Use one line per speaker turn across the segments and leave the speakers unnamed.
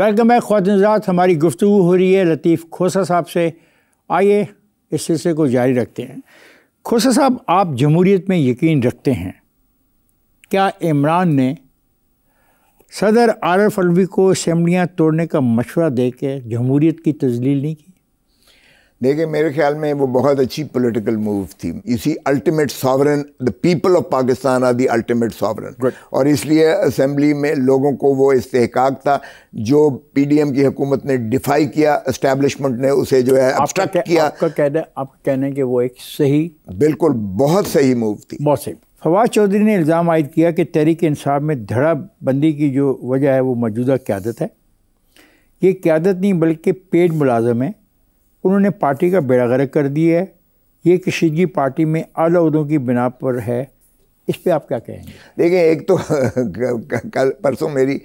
Welcome ہے خواتین حضرات، ہماری گفتگو ہو رہی ہے لطیف کھوسہ صاحب سے۔ آئیے اس سلسلے کو جاری رکھتے ہیں۔ کھوسہ صاحب، آپ جمہوریت میں یقین رکھتے ہیں؟ کیا عمران نے صدر عارف علوی کو اسمبلیاں توڑنے کا مشورہ دے کے جمہوریت کی تذلیل نہیں کی؟
دیکھیں، میرے خیال میں وہ بہت اچھی پولیٹیکل موو تھی۔ اسی ultimate sovereign, the people of Pakistan are the ultimate sovereign, اور اس لیے اسمبلی میں لوگوں کو وہ استحقاق تھا جو پی ڈی ایم کی حکومت نے ڈیفائی کیا، اسٹیبلشمنٹ نے اسے جو ہے ابسٹرکٹ کیا۔
آپ کا کہنا ہے کہ وہ ایک صحیح،
بالکل بہت صحیح موو تھی،
بہت صحیح۔ فواد چودھری نے الزام عائد کیا کہ تحریک انصاف میں دھڑا بندی کی جو وجہ ہے وہ موجودہ قیادت ہے۔ یہ قیادت نہیں بلکہ پیڈ ملازم ہے، انہوں نے پارٹی کا بیڑا غرق کر دیا ہے۔ یہ کشیدگی پارٹی میں اعلیٰ عہدوں کی بنا پر ہے، اس پہ آپ کیا کہیں گے؟
دیکھیں، ایک تو کل پرسوں میری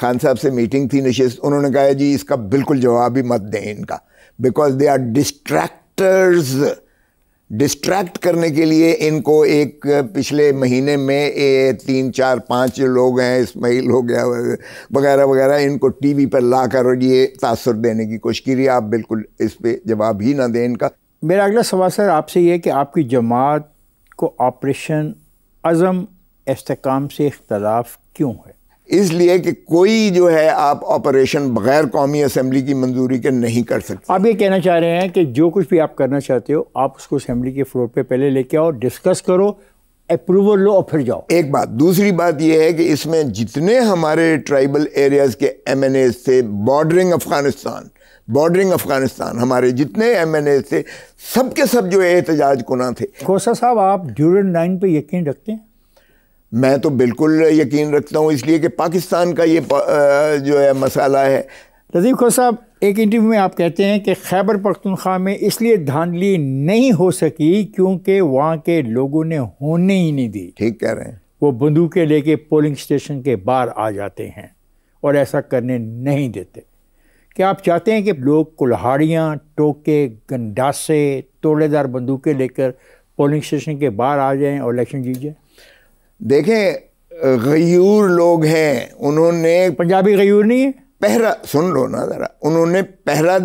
خان صاحب سے میٹنگ تھی، نشست، انہوں نے کہا جی اس کا بالکل جواب ہی مت دیں ان کا، because they are distractors. Distract کرنے کے لیے ان کو ایک پچھلے مہینے میں 3 4 5 لوگ ہیں، اسماعیل ہو گیا وغیرہ وغیرہ، ان کو ٹی وی پر لا کر یہ تاثر دینے کی کوشش کی رہی ہے۔ آپ بالکل اس پہ جواب ہی نہ دیں ان کا۔
میرا اگلا سوال سر آپ سے یہ ہے کہ آپ کی جماعت کو آپریشن عزم استحکام سے اختلاف کیوں ہے؟
اس لیے کہ کوئی جو ہے آپ آپریشن بغیر قومی اسمبلی کی منظوری کے نہیں کر سکتے۔
آپ یہ کہنا چاہ رہے ہیں کہ جو کچھ بھی آپ کرنا چاہتے ہو آپ اس کو اسمبلی کے فلور پہ پہلے لے کے آؤ، ڈسکس کرو، اپروول لو اور پھر جاؤ۔
ایک بات، دوسری بات یہ ہے کہ اس میں جتنے ہمارے ٹرائبل ایریاز کے ایم این ایز تھے، بارڈرنگ افغانستان ہمارے جتنے ایم این ایز تھے، سب کے سب جو احتجاج کناں تھے۔
کھوسہ صاحب، آپ ڈیورنڈ لائن پہ یقین رکھتے ہیں؟
میں تو بالکل یقین رکھتا ہوں، اس لیے کہ پاکستان کا یہ جو ہے مسئلہ ہے۔
لطیف کھوسہ صاحب، ایک انٹرویو میں آپ کہتے ہیں کہ خیبر پختونخوا میں اس لیے دھاندلی نہیں ہو سکی کیونکہ وہاں کے لوگوں نے ہونے ہی نہیں دی۔
ٹھیک کہہ رہے ہیں۔
وہ بندوقیں لے کے پولنگ اسٹیشن کے باہر آ جاتے ہیں اور ایسا کرنے نہیں دیتے۔ کیا آپ چاہتے ہیں کہ لوگ کلہاڑیاں، ٹوکے، گنڈاسے، توڑے دار بندوقیں لے کر پولنگ اسٹیشن کے باہر آ جائیں اور الیکشن جیت جائیں؟
دیکھیں، غیور لوگ ہیں، انہوں نے
پنجابی غیور نہیں ہے؟
پہرا سن لو نا ذرا، انہوں نے پہرا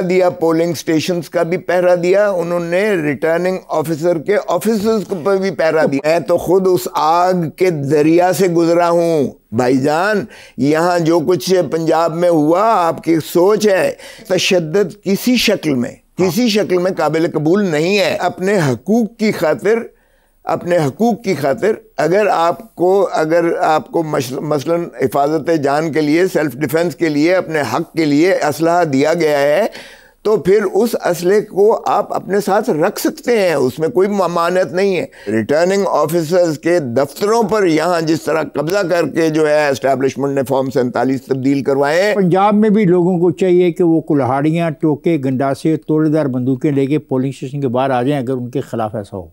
دیا، پولنگ سٹیشنز کا بھی پہرا دیا، انہوں نے ریٹرننگ آفیسر کے آفیسرز پر بھی پہرا دیا۔ میں تو خود اس آگ کے دریا سے گزرا ہوں بھائی جان۔ یہاں جو کچھ پنجاب میں ہوا، آپ کی سوچ ہے، تشدد کسی شکل میں قابل قبول نہیں ہے۔ اپنے حقوق کی خاطر اگر آپ کو مثلاً حفاظت جان کے لیے، سیلف ڈیفنس کے لیے، اپنے حق کے لیے اسلحہ دیا گیا ہے تو پھر اس اسلحے کو آپ اپنے ساتھ رکھ سکتے ہیں، اس میں کوئی ممانعت نہیں ہے۔ ریٹرننگ آفیسرز کے دفتروں پر یہاں جس طرح قبضہ کر کے جو ہے اسٹیبلشمنٹ نے فارم 47 تبدیل کروائے ہیں،
پنجاب میں بھی لوگوں کو چاہیے کہ وہ کلہاڑیاں، ٹوکے، گنڈاسے، توڑے دار بندوقیں لے کے پولنگ اسٹیشن کے باہر آ جائیں اگر ان کے خلاف ایسا ہو۔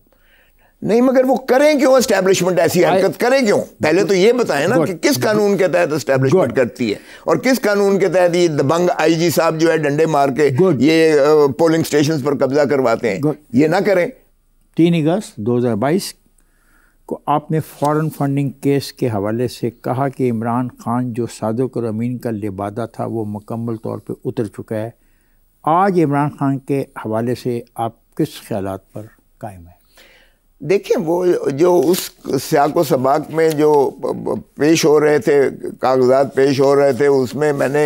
نہیں، مگر وہ کریں کیوں؟ اسٹیبلشمنٹ ایسی حرکت کریں کیوں؟ پہلے تو یہ بتائیں نا کہ کس قانون کے تحت اسٹیبلشمنٹ کرتی ہے، اور کس قانون کے تحت یہ دبنگ آئی جی صاحب جو ہے ڈنڈے مار کے یہ پولنگ سٹیشنز پر قبضہ کرواتے ہیں۔ یہ نہ کریں۔
3 اگست 2022 کو آپ نے فارن فنڈنگ کیس کے حوالے سے کہا کہ عمران خان جو صادق اور امین کا لبادہ تھا وہ مکمل طور پہ اتر چکا ہے۔ آج عمران خان کے حوالے سے آپ کس خیالات پر قائم ہیں؟
دیکھیں، وہ جو اس سیاق و سباق میں جو پیش ہو رہے تھے، کاغذات پیش ہو رہے تھے، اس میں میں نے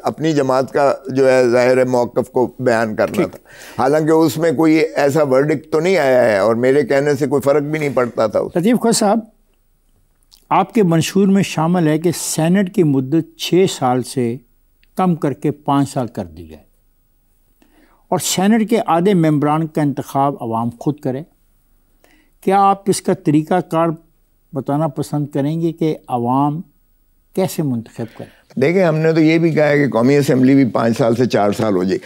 اپنی جماعت کا جو ہے ظاہر موقف کو بیان کرنا تھا، حالانکہ اس میں کوئی ایسا ورڈکٹ تو نہیں آیا ہے اور میرے کہنے سے کوئی فرق بھی نہیں پڑتا تھا۔
لطیف کھوسہ صاحب، آپ کے منشور میں شامل ہے کہ سینٹ کی مدت 6 سال سے کم کر کے 5 سال کر دی جائے اور سینٹ کے آدھے ممبران کا انتخاب عوام خود کرے۔ کیا آپ اس کا طریقہ کار بتانا پسند کریں گے کہ عوام کیسے منتخب کریں؟
دیکھیں، ہم نے تو یہ بھی کہا ہے کہ قومی اسمبلی بھی 5 سال سے 4 سال ہو جائے۔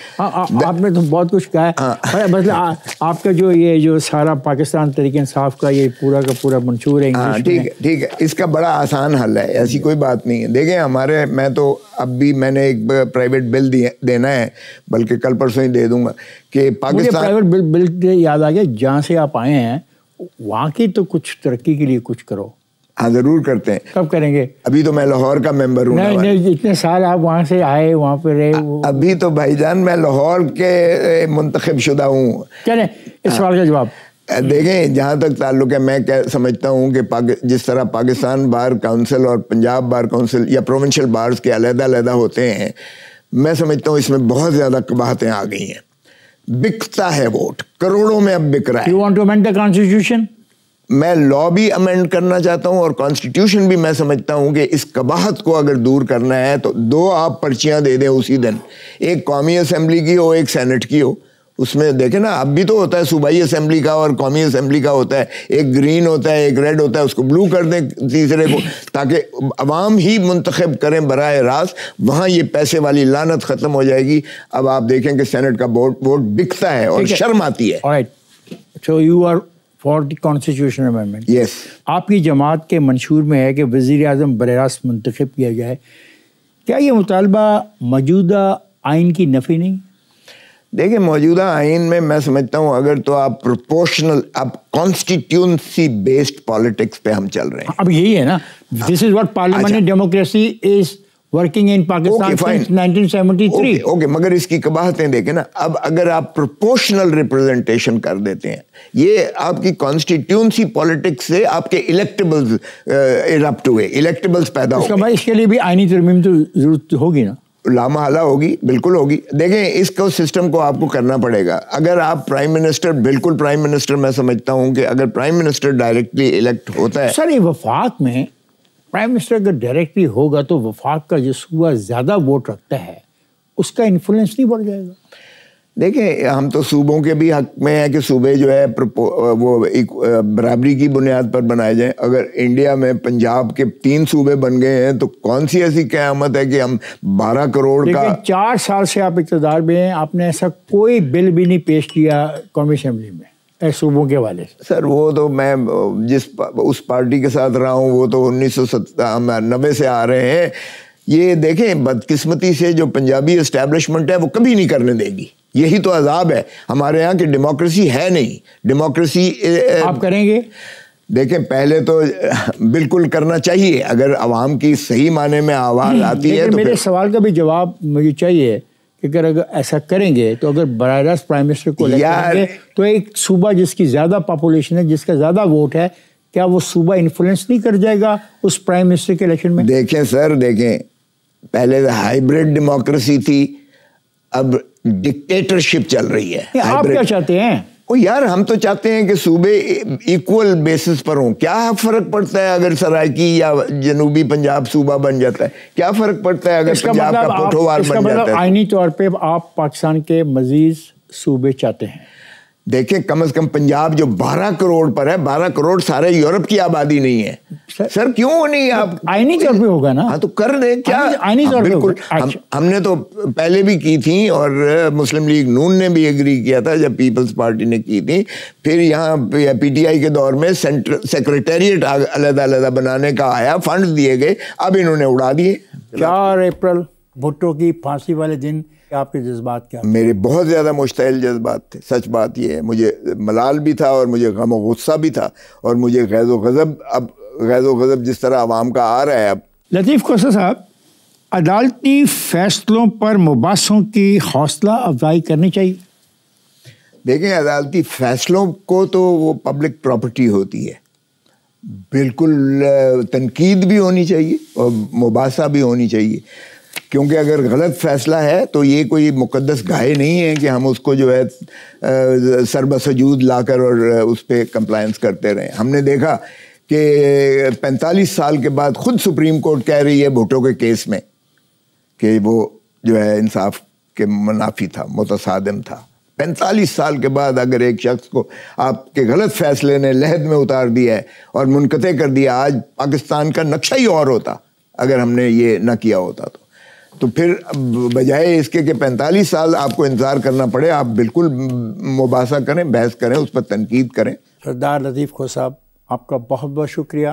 آپ نے تو بہت کچھ کہا ہے، مطلب آپ کا جو سارا پاکستان تحریک انصاف کا یہ پورا کا پورا منشور ہے۔
ٹھیک ہے، اس کا بڑا آسان حل ہے، ایسی کوئی بات نہیں ہے۔ دیکھیں، میں تو اب بھی میں نے ایک پرائیویٹ بل دینا ہے، بلکہ کل پرسوں ہی دے دوں گا کہ پاکستان
پرائیویٹ بل یاد آ گیا، جہاں سے آپ آئے ہیں وہاں کی تو کچھ ترقی کے لیے کچھ کرو۔
ہاں ضرور کرتے ہیں.
کب کریں گے؟
ابھی تو میں لاہور کا ممبر ہوں.
نہیں اتنے سال آپ وہاں سے آئے, وہاں پہ رہے.
ابھی تو بھائی جان میں لاہور کے منتخب شدہ ہوں.
چلیں اس سوال کا جواب
دیکھیں, جہاں تک تعلق ہے میں سمجھتا ہوں کہ جس طرح پاکستان بار کونسل اور پنجاب بار کونسل یا پروونشل بارز کے علیحدہ علیحدہ ہوتے ہیں, میں سمجھتا ہوں اس میں بہت زیادہ قباحتیں آ گئی ہیں. بکتا ہے ووٹ, کروڑوں میں اب بک رہا ہے.
You want to amend the constitution?
میں لا بھی امینڈ کرنا چاہتا ہوں اور کانسٹیٹیوشن بھی. میں سمجھتا ہوں کہ اس قباحت کو اگر دور کرنا ہے تو 2 آپ پرچیاں دے دیں اسی دن, ایک قومی اسمبلی کی ہو, ایک سینٹ کی ہو. اس میں دیکھیں نا, اب بھی تو ہوتا ہے صوبائی اسمبلی کا اور قومی اسمبلی کا ہوتا ہے, ایک گرین ہوتا ہے ایک ریڈ ہوتا ہے, اس کو بلو کر دیں تیسرے کو, تاکہ عوام ہی منتخب کریں براہ راست. وہاں یہ پیسے والی لعنت ختم ہو جائے گی. اب آپ دیکھیں کہ سینٹ کا ووٹ بکتا ہے اور شرم آتی ہے.
So you are for the constitutional amendment?
Yes.
آپ کی جماعت کے منشور میں ہے کہ وزیر اعظم براہ راست منتخب کیا جائے. کیا یہ مطالبہ موجودہ آئین کی نفی نہیں؟
دیکھیں, موجودہ آئین میں میں سمجھتا ہوں اگر تو آپ پروپورشنل, آپ کانسٹیٹیونسی بیسڈ پالیٹکس پہ ہم چل رہے ہیں.
اب یہی ہے نا, this is what parliamentary democracy is working in Pakistan since 1973.
Okay, مگر اس کی قباحتیں دیکھیں نا. اب اگر آپ پروپورشنل ریپرزنٹیشن کر دیتے ہیں, یہ آپ کی کانسٹیٹیونسی پالیٹکس سے آپ کے الیکٹیبلز ایرپٹ ہوئے, الیکٹیبلز پیدا ہو گئے.
اس کے لیے بھی آئینی ترمیم تو ضرورت ہوگی نا.
لامحالہ ہوگی, بالکل ہوگی. دیکھیں اس کو سسٹم کو آپ کو کرنا پڑے گا. اگر آپ پرائم منسٹر, بالکل پرائم منسٹر, میں سمجھتا ہوں کہ اگر پرائم منسٹر ڈائریکٹلی الیکٹ ہوتا ہے.
سر, یہ وفاق میں پرائم منسٹر اگر ڈائریکٹلی ہوگا تو وفاق کا جو صوبہ زیادہ ووٹ رکھتا ہے اس کا انفلوئنس نہیں بڑھ جائے گا.
دیکھیں, ہم تو صوبوں کے بھی حق میں ہیں کہ صوبے جو ہے وہ ایک برابری کی بنیاد پر بنائے جائیں. اگر انڈیا میں پنجاب کے 3 صوبے بن گئے ہیں تو کون سی ایسی قیامت ہے کہ ہم 12 کروڑ کا.
4 سال سے آپ اقتدار میں ہیں, آپ نے ایسا کوئی بل بھی نہیں پیش کیا قومی اسمبلی میں صوبوں کے والے سے.
سر وہ تو میں اس پارٹی کے ساتھ رہا ہوں, وہ تو 1990 سے آ رہے ہیں. یہ دیکھیں, بدقسمتی سے جو پنجابی اسٹیبلشمنٹ ہے وہ کبھی نہیں کرنے دے گی. یہی تو عذاب ہے ہمارے یہاں کہ ڈیموکریسی ہے نہیں. ڈیموکریسی
آپ کریں گے؟
دیکھیں, پہلے تو بالکل کرنا چاہیے. اگر عوام کی صحیح معنی میں آواز آتی ہے تو
میرے سوال کا بھی جواب مجھے چاہیے کہ اگر ایسا کریں گے تو اگر براہ راست پرائم منسٹر کو کریں گے تو ایک صوبہ جس کی زیادہ پاپولیشن ہے, جس کا زیادہ ووٹ ہے, کیا وہ صوبہ انفلوئنس نہیں کر جائے گا اس پرائم منسٹر کے الیکشن میں؟
دیکھیں سر, دیکھیں, پہلے ہائیبریڈ ڈیموکریسی تھی, اب ڈکٹیٹرشپ چل رہی ہے.
آپ کیا چاہتے ہیں؟
یار ہم تو چاہتے ہیں کہ صوبے ایکول بیسس پر ہوں. کیا فرق پڑتا ہے اگر سرائکی یا جنوبی پنجاب صوبہ بن جاتا ہے؟ کیا فرق پڑتا ہے اگر پنجاب کا پوٹھوار بن جاتا ہے؟
آئینی طور پہ آپ پاکستان کے مزید صوبے چاہتے ہیں.
دیکھیں, کم از کم پنجاب جو 12 کروڑ پر ہے, 12 کروڑ سارے یورپ کی آبادی نہیں ہے. سر کیوں نہیں, آپ
آئینی طور پہ ہوگا نا.
ہاں تو کر دیں. کیا
آئینی طور پہ؟
بالکل, ہم نے تو پہلے بھی کی تھی اور مسلم لیگ نون نے بھی ایگری کیا تھا جب پیپلز پارٹی نے کی تھی. پھر یہاں پی ٹی آئی کے دور میں سیکریٹریٹ علیحدہ علیحدہ بنانے کا آیا, فنڈ دیے گئے, اب انہوں نے اڑا دیے.
4 اپریل بھٹو کی پھانسی والے دن آپ کے جذبات کیا؟
میرے بہت زیادہ مشتعل جذبات تھے. سچ بات یہ ہے, مجھے ملال بھی تھا اور مجھے غم و غصہ بھی تھا اور مجھے غیظ و غضب. اب غیظ و غضب جس طرح عوام کا آ رہا ہے. اب
لطیف کھوسہ صاحب, عدالتی فیصلوں پر مباحثوں کی حوصلہ افزائی کرنی چاہیے.
دیکھیں, عدالتی فیصلوں کو تو وہ پبلک پراپرٹی ہوتی ہے, بالکل تنقید بھی ہونی چاہیے اور مباحثہ بھی ہونی چاہیے. کیونکہ اگر غلط فیصلہ ہے تو یہ کوئی مقدس گائے نہیں ہے کہ ہم اس کو جو ہے سربسجود لا کر اور اس پہ کمپلائنس کرتے رہیں. ہم نے دیکھا کہ 45 سال کے بعد خود سپریم کورٹ کہہ رہی ہے بھٹو کے کیس میں کہ وہ جو ہے انصاف کے منافی تھا, متصادم تھا. 45 سال کے بعد اگر ایک شخص کو آپ کے غلط فیصلے نے لحد میں اتار دیا ہے اور منقطع کر دیا, آج پاکستان کا نقشہ ہی اور ہوتا اگر ہم نے یہ نہ کیا ہوتا. تو پھر بجائے اس کے کہ 45 سال آپ کو انتظار کرنا پڑے, آپ بالکل مباحثہ کریں, بحث کریں, اس پر تنقید کریں.
سردار لطیف کھوسہ صاحب, آپ کا بہت بہت شکریہ.